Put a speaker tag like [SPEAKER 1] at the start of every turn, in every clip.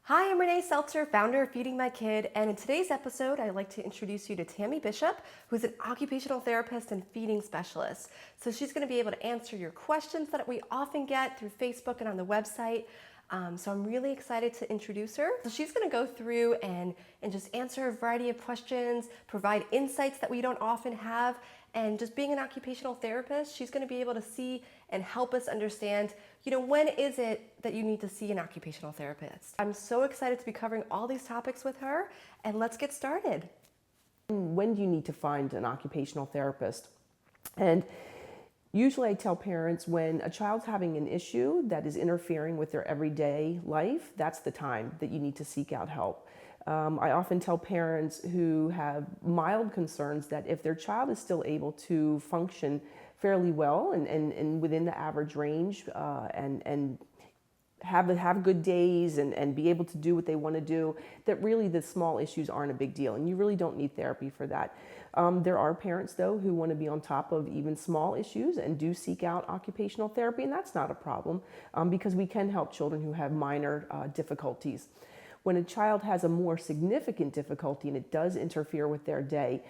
[SPEAKER 1] Hi, I'm Renee Seltzer, founder of Feeding My Kid, and in today's episode, I'd like to introduce you to Tammy Bishop, who's an occupational therapist and feeding specialist. So she's going to be able to answer your questions that we often get through Facebook and on the website. So I'm really excited to introduce her. So she's going to go through and just answer a variety of questions, provide insights that we don't often have, and just being an occupational therapist, she's going to be able to see and help us understand, when is it that you need to see an occupational therapist? I'm so excited to be covering all these topics with her, and let's get started.
[SPEAKER 2] When do you need to find an occupational therapist? And usually I tell parents when a child's having an issue that is interfering with their everyday life, that's the time that you need to seek out help. I often tell parents who have mild concerns that if their child is still able to function fairly well and within the average range and have good days and be able to do what they want to do, that really the small issues aren't a big deal and you really don't need therapy for that. There are parents though who want to be on top of even small issues and do seek out occupational therapy, and that's not a problem because we can help children who have minor difficulties. When a child has a more significant difficulty and it does interfere with their day,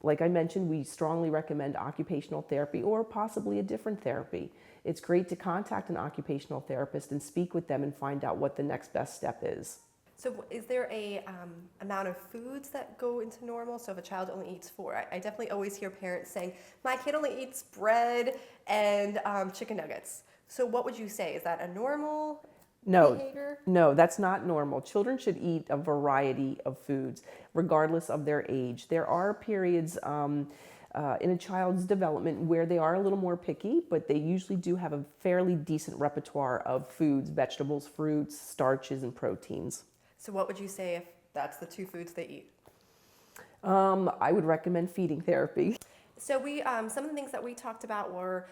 [SPEAKER 2] like I mentioned, we strongly recommend occupational therapy or possibly a different therapy. It's great to contact an occupational therapist and speak with them and find out what the next best step is.
[SPEAKER 1] So is there a amount of foods that go into normal? So if a child only eats 4, I definitely always hear parents saying, my kid only eats bread and chicken nuggets. So what would you say? Is that a normal behavior?
[SPEAKER 2] No, that's not normal. Children should eat a variety of foods, regardless of their age. There are periods in a child's development where they are a little more picky, but they usually do have a fairly decent repertoire of foods, vegetables, fruits, starches, and proteins.
[SPEAKER 1] So what would you say if that's the 2 foods they eat?
[SPEAKER 2] I would recommend feeding therapy.
[SPEAKER 1] So some of the things that we talked about were,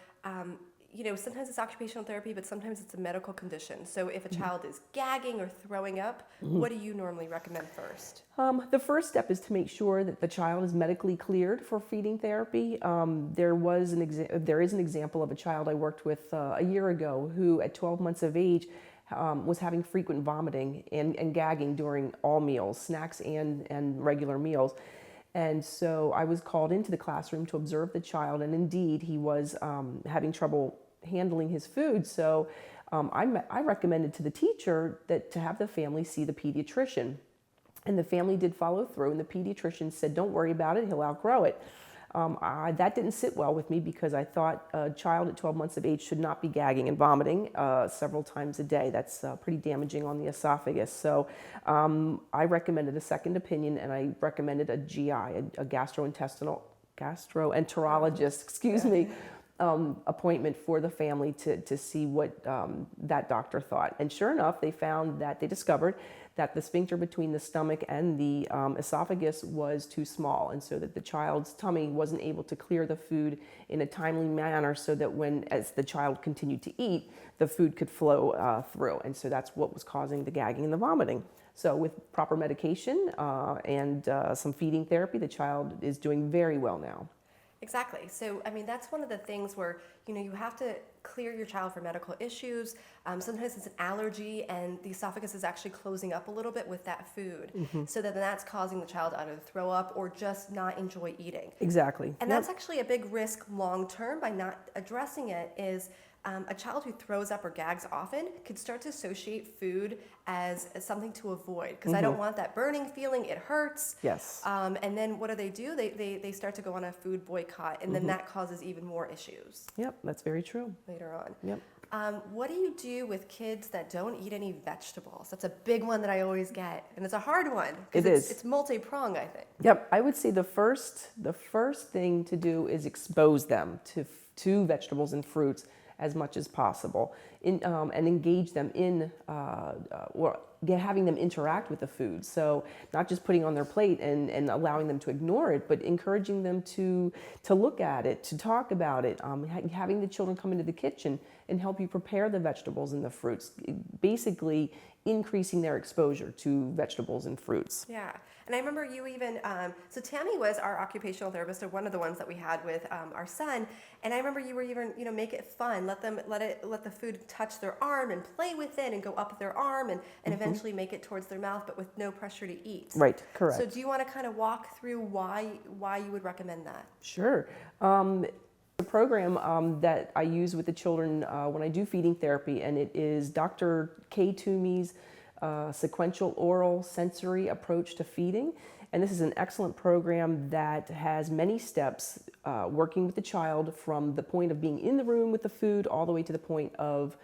[SPEAKER 1] sometimes it's occupational therapy, but sometimes it's a medical condition. So if a child is gagging or throwing up, what do you normally recommend first?
[SPEAKER 2] The first step is to make sure that the child is medically cleared for feeding therapy. There is an example of a child I worked with a year ago who at 12 months of age was having frequent vomiting and gagging during all meals, snacks and regular meals. And so I was called into the classroom to observe the child, and indeed he was having trouble handling his food. So I recommended to the teacher that to have the family see the pediatrician. And the family did follow through, and the pediatrician said, don't worry about it, he'll outgrow it. That didn't sit well with me because I thought a child at 12 months of age should not be gagging and vomiting several times a day. That's pretty damaging on the esophagus. So I recommended a second opinion, and I recommended a GI, a gastroenterologist, appointment for the family to see what that doctor thought. And sure enough, they discovered that the sphincter between the stomach and the esophagus was too small, and so that the child's tummy wasn't able to clear the food in a timely manner so that as the child continued to eat, the food could flow through. And so that's what was causing the gagging and the vomiting. So with proper medication and some feeding therapy, the child is doing very well now.
[SPEAKER 1] Exactly. So, that's one of the things where, you have to clear your child for medical issues. Sometimes it's an allergy and the esophagus is actually closing up a little bit with that food. Mm-hmm. So that that's causing the child either to throw up or just not enjoy eating.
[SPEAKER 2] Exactly.
[SPEAKER 1] And that's actually a big risk long term by not addressing it is a child who throws up or gags often could start to associate food as something to avoid because I don't want that burning feeling. It hurts.
[SPEAKER 2] Yes.
[SPEAKER 1] And then what do? They start to go on a food boycott, and then that causes even more issues.
[SPEAKER 2] Yep, that's very true.
[SPEAKER 1] Later on.
[SPEAKER 2] Yep.
[SPEAKER 1] What do you do with kids that don't eat any vegetables? That's a big one that I always get, and it's a hard one.
[SPEAKER 2] It is.
[SPEAKER 1] It's multi-pronged, I think.
[SPEAKER 2] Yep. I would say the first thing to do is expose them to vegetables and fruits as much as possible, and engage them in having them interact with the food. So not just putting on their plate and allowing them to ignore it, but encouraging them to look at it, to talk about it, having the children come into the kitchen and help you prepare the vegetables and the fruits, basically increasing their exposure to vegetables and fruits.
[SPEAKER 1] Yeah. And I remember you even, so Tammy was our occupational therapist, or one of the ones that we had with our son. And I remember you were even, make it fun, let the food touch their arm and play with it and go up their arm and eventually make it towards their mouth, but with no pressure to eat.
[SPEAKER 2] Right, correct.
[SPEAKER 1] So do you want to kind of walk through why you would recommend that?
[SPEAKER 2] Sure. The program that I use with the children when I do feeding therapy, and it is Dr. Kay Toomey's sequential oral sensory approach to feeding. And this is an excellent program that has many steps working with the child from the point of being in the room with the food all the way to the point of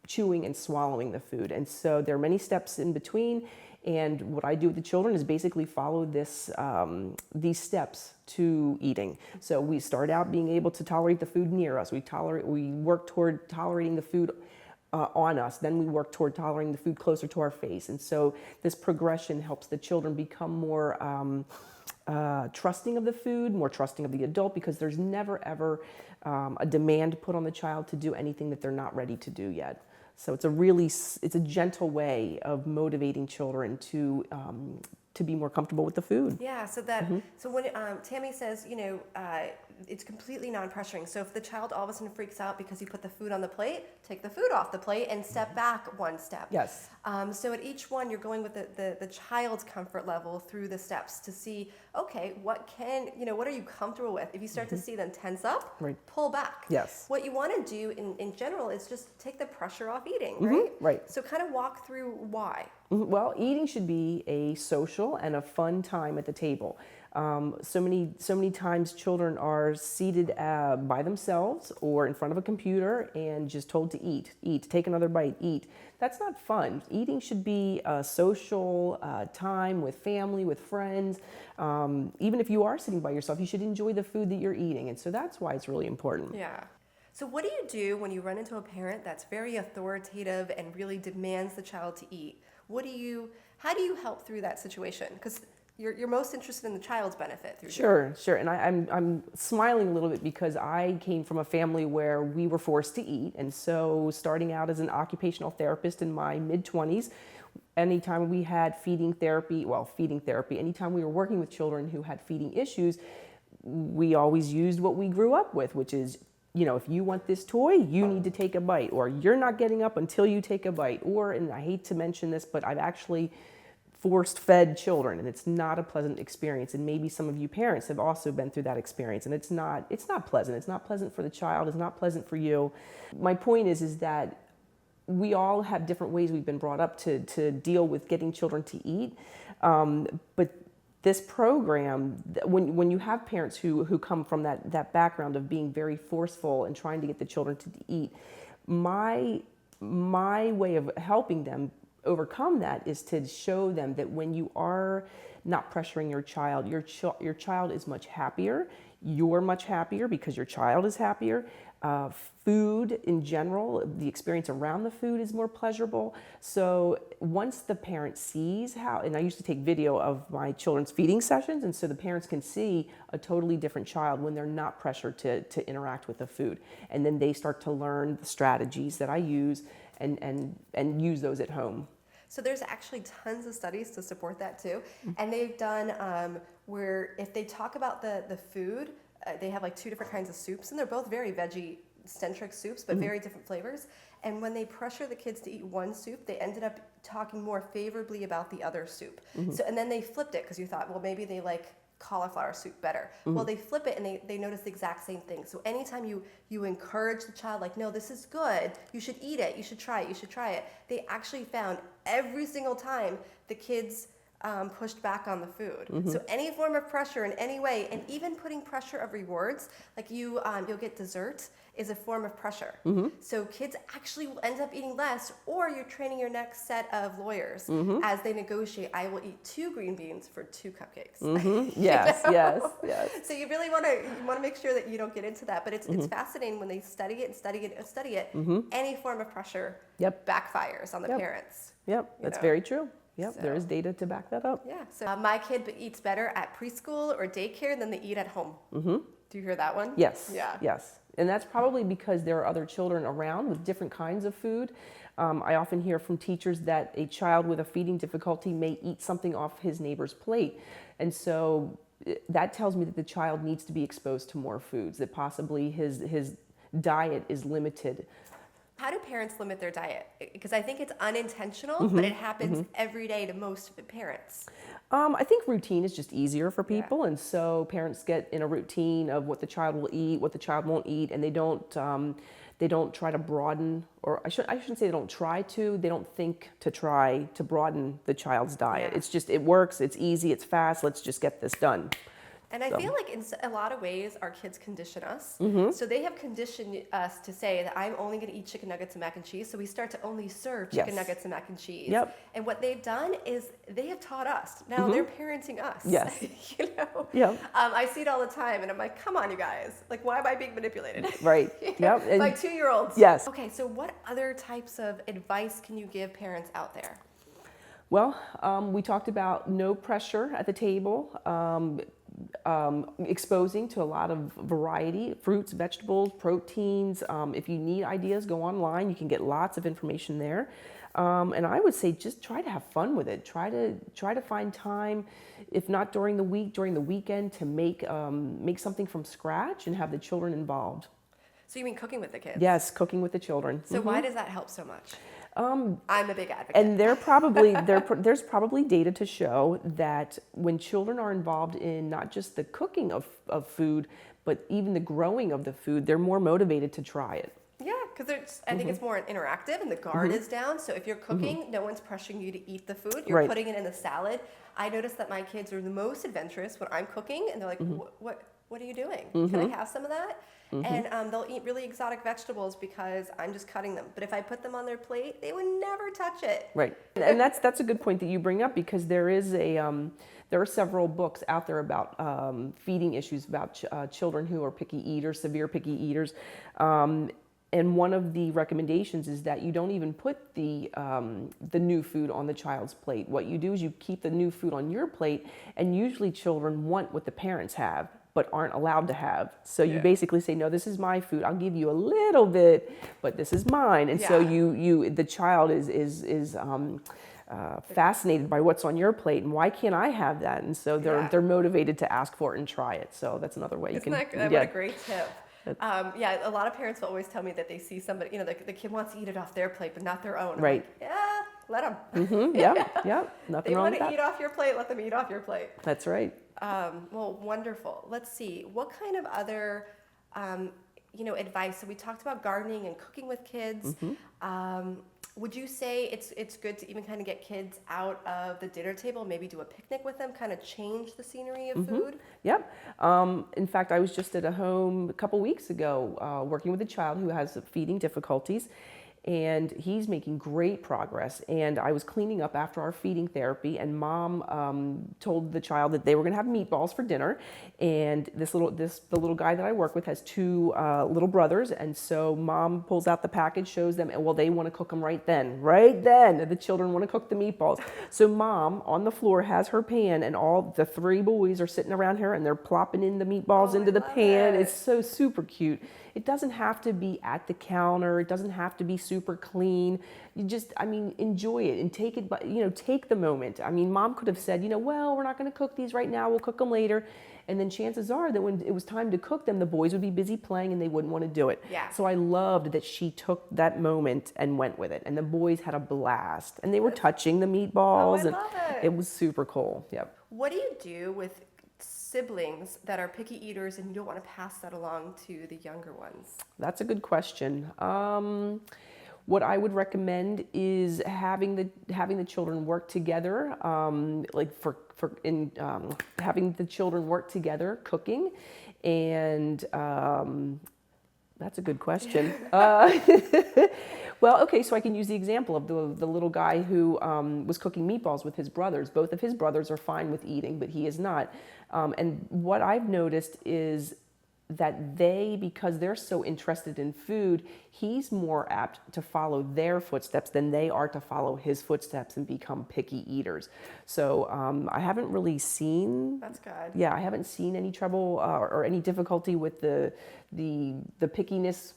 [SPEAKER 2] chewing and swallowing the food. And so there are many steps in between. And what I do with the children is basically follow these steps to eating. So we start out being able to tolerate the food near us. We work toward tolerating the food on us. Then we work toward tolerating the food closer to our face. And so this progression helps the children become more trusting of the food, more trusting of the adult, because there's never ever a demand put on the child to do anything that they're not ready to do yet. So it's a gentle way of motivating children to be more comfortable with the food.
[SPEAKER 1] Yeah, so when Tammy says, it's completely non-pressuring. So if the child all of a sudden freaks out because you put the food on the plate, take the food off the plate and step back one step.
[SPEAKER 2] Yes.
[SPEAKER 1] So at each one, you're going with the child's comfort level through the steps to see, okay, what are you comfortable with? If you start to see them tense up,
[SPEAKER 2] Right.
[SPEAKER 1] pull back.
[SPEAKER 2] Yes.
[SPEAKER 1] What you want to do in general is just take the pressure off eating, right?
[SPEAKER 2] Right.
[SPEAKER 1] So kind of walk through why.
[SPEAKER 2] Well, eating should be a social and a fun time at the table. So many times children are seated by themselves or in front of a computer and just told to eat, take another bite, eat. That's not fun. Eating should be a social time with family, with friends. Even if you are sitting by yourself, you should enjoy the food that you're eating. And so that's why it's really important.
[SPEAKER 1] Yeah. So what do you do when you run into a parent that's very authoritative and really demands the child to eat? How do you help through that situation? Because you're most interested in the child's benefit through
[SPEAKER 2] Sure. And I'm smiling a little bit because I came from a family where we were forced to eat. And so starting out as an occupational therapist in my mid-20s, anytime we had feeding therapy, anytime we were working with children who had feeding issues, we always used what we grew up with, which is, if you want this toy, you need to take a bite, or you're not getting up until you take a bite. Or, and I hate to mention this, but I've actually forced fed children, and it's not a pleasant experience. And maybe some of you parents have also been through that experience, and it's not pleasant. It's not pleasant for the child. It's not pleasant for you. My point is that we all have different ways we've been brought up to deal with getting children to eat. But this program, when you have parents who come from that background of being very forceful and trying to get the children to eat, my way of helping them overcome that is to show them that when you are not pressuring your child, your child is much happier. You're much happier because your child is happier. Food in general, the experience around the food is more pleasurable. So once the parent sees how, and I used to take video of my children's feeding sessions, and so the parents can see a totally different child when they're not pressured to interact with the food. And then they start to learn the strategies that I use and use those at home.
[SPEAKER 1] So there's actually tons of studies to support that too. And they've done where if they talk about the food, they have like 2 different kinds of soups, and they're both very veggie-centric soups, but very different flavors. And when they pressure the kids to eat one soup, they ended up talking more favorably about the other soup. So, and then they flipped it because you thought, well, maybe they like cauliflower soup better. Well, they flip it and they notice the exact same thing. So anytime you encourage the child, like, no, this is good, you should eat it, you should try it, they actually found every single time the kids pushed back on the food. So any form of pressure in any way, and even putting pressure of rewards, like you'll get dessert, is a form of pressure. So kids actually will end up eating less, or you're training your next set of lawyers as they negotiate, I will eat 2 green beans for 2 cupcakes.
[SPEAKER 2] Yes.
[SPEAKER 1] So you really want to make sure that you don't get into that, but it's fascinating when they study it, any form of pressure backfires on the parents.
[SPEAKER 2] Yep, that's very true. Yep, there is data to back that up.
[SPEAKER 1] Yeah. So my kid eats better at preschool or daycare than they eat at home. Do you hear that one?
[SPEAKER 2] Yes.
[SPEAKER 1] Yeah.
[SPEAKER 2] Yes. And that's probably because there are other children around with different kinds of food. I often hear from teachers that a child with a feeding difficulty may eat something off his neighbor's plate. And so that tells me that the child needs to be exposed to more foods, that possibly his diet is limited.
[SPEAKER 1] How do parents limit their diet? Because I think it's unintentional, but it happens every day to most parents.
[SPEAKER 2] I think routine is just easier for people, and so parents get in a routine of what the child will eat, what the child won't eat, and they don't try to broaden, or I shouldn't say they don't try to, they don't think to try to broaden the child's diet.
[SPEAKER 1] Yeah.
[SPEAKER 2] It's just, it works, it's easy, it's fast, let's just get this done.
[SPEAKER 1] And I feel like in a lot of ways, our kids condition us. So they have conditioned us to say that I'm only going to eat chicken nuggets and mac and cheese. So we start to only serve chicken nuggets and mac and cheese.
[SPEAKER 2] Yep.
[SPEAKER 1] And what they've done is they have taught us. Now they're parenting us.
[SPEAKER 2] Yes.
[SPEAKER 1] You know?
[SPEAKER 2] Yep.
[SPEAKER 1] I see it all the time, and I'm like, come on, you guys. Like, why am I being manipulated?
[SPEAKER 2] Right. Yep. And
[SPEAKER 1] By 2-year-olds.
[SPEAKER 2] Yes.
[SPEAKER 1] Okay, so what other types of advice can you give parents out there?
[SPEAKER 2] Well, we talked about no pressure at the table, exposing to a lot of variety, fruits, vegetables, proteins. If you need ideas, go online. You can get lots of information there. And I would say just try to have fun with it. Try to find time, if not during the week, during the weekend, to make something from scratch and have the children involved.
[SPEAKER 1] So you mean cooking with the kids?
[SPEAKER 2] Yes, cooking with the children.
[SPEAKER 1] So why does that help so much? I'm a big advocate.
[SPEAKER 2] And there's probably data to show that when children are involved in not just the cooking of food, but even the growing of the food, they're more motivated to try it.
[SPEAKER 1] Yeah, because I think it's more interactive and the guard is down. So if you're cooking, no one's pressuring you to eat the food. You're putting it in the salad. I notice that my kids are the most adventurous when I'm cooking, and they're like, what are you doing? Can I have some of that? And they'll eat really exotic vegetables because I'm just cutting them. But if I put them on their plate, they would never touch it.
[SPEAKER 2] Right, and that's a good point that you bring up, because there are several books out there about feeding issues, about children who are picky eaters, severe picky eaters. And one of the recommendations is that you don't even put the new food on the child's plate. What you do is you keep the new food on your plate, and usually children want what the parents have, but aren't allowed to have. So you basically say, no, this is my food. I'll give you a little bit, but this is mine. And so the child is fascinated by what's on your plate, and why can't I have that? And so they're motivated to ask for it and try it. So that's another way you can.
[SPEAKER 1] What a great tip. A lot of parents will always tell me that they see somebody, the kid wants to eat it off their plate, but not their own.
[SPEAKER 2] Right.
[SPEAKER 1] Like, yeah, let them.
[SPEAKER 2] Nothing
[SPEAKER 1] They
[SPEAKER 2] wrong
[SPEAKER 1] want
[SPEAKER 2] with
[SPEAKER 1] to
[SPEAKER 2] that.
[SPEAKER 1] eat off your plate, let them eat off your plate.
[SPEAKER 2] That's right.
[SPEAKER 1] Well, wonderful. Let's see. What kind of other, advice? So we talked about gardening and cooking with kids. Would you say it's good to even kind of get kids out of the dinner table, maybe do a picnic with them, kind of change the scenery of food?
[SPEAKER 2] Yep. In fact, I was just at a home a couple weeks ago working with a child who has feeding difficulties, and he's making great progress. And I was cleaning up after our feeding therapy, and mom told the child that they were going to have meatballs for dinner. And the little guy that I work with has 2 little brothers, and so mom pulls out the package, shows them, and well, they want to cook them right then. The children want to cook the meatballs. So mom on the floor has her pan, and all the 3 boys are sitting around her, and they're plopping in the meatballs into the pan. It's so super cute. It doesn't have to be at the counter. It doesn't have to be super clean. You just, enjoy it and take it, take the moment. Mom could have said, well, we're not going to cook these right now. We'll cook them later. And then chances are that when it was time to cook them, the boys would be busy playing and they wouldn't want to do it.
[SPEAKER 1] Yeah.
[SPEAKER 2] So I loved that she took that moment and went with it. And the boys had a blast. And they were touching the meatballs.
[SPEAKER 1] I love it.
[SPEAKER 2] It was super cool. Yep.
[SPEAKER 1] What do you do with siblings that are picky eaters and you don't want to pass that along to the younger ones?
[SPEAKER 2] That's a good question. What I would recommend is having the children work together, having the children work together cooking, and that's a good question. Well, okay, so I can use the example of the little guy who was cooking meatballs with his brothers. Both of his brothers are fine with eating, but he is not. And what I've noticed is that they, because they're so interested in food, he's more apt to follow their footsteps than they are to follow his footsteps and become picky eaters. So I haven't really seen.
[SPEAKER 1] That's good.
[SPEAKER 2] Yeah, I haven't seen any trouble or any difficulty with the pickiness,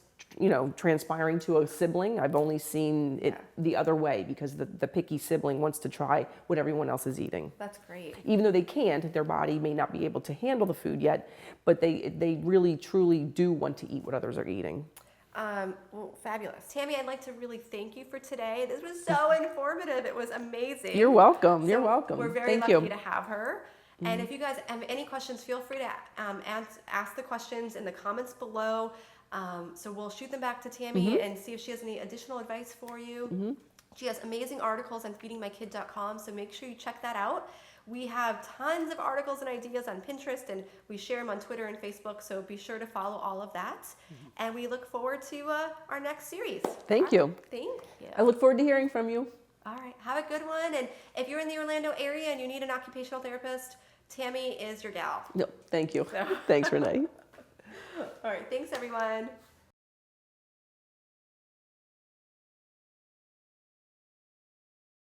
[SPEAKER 2] transpiring to a sibling. I've only seen it the other way, because the picky sibling wants to try what everyone else is eating.
[SPEAKER 1] That's great.
[SPEAKER 2] Even though they can't, their body may not be able to handle the food yet, but they really truly do want to eat what others are eating.
[SPEAKER 1] Well, fabulous. Tammy, I'd like to really thank you for today. This was so informative. It was amazing.
[SPEAKER 2] You're welcome. You're
[SPEAKER 1] So
[SPEAKER 2] welcome.
[SPEAKER 1] We're very
[SPEAKER 2] Thank
[SPEAKER 1] lucky
[SPEAKER 2] you.
[SPEAKER 1] to have her. And if you guys have any questions, feel free to ask the questions in the comments below. So we'll shoot them back to Tammy and see if she has any additional advice for you. She has amazing articles on feedingmykid.com, so make sure you check that out. We have tons of articles and ideas on Pinterest, and we share them on Twitter and Facebook, so be sure to follow all of that. And we look forward to our next series.
[SPEAKER 2] Thank you.
[SPEAKER 1] Thank you.
[SPEAKER 2] I look forward to hearing from you.
[SPEAKER 1] All right, have a good one. And if you're in the Orlando area and you need an occupational therapist, Tammy is your gal.
[SPEAKER 2] No, thank you. Thanks, Renee.
[SPEAKER 1] All right, thanks everyone.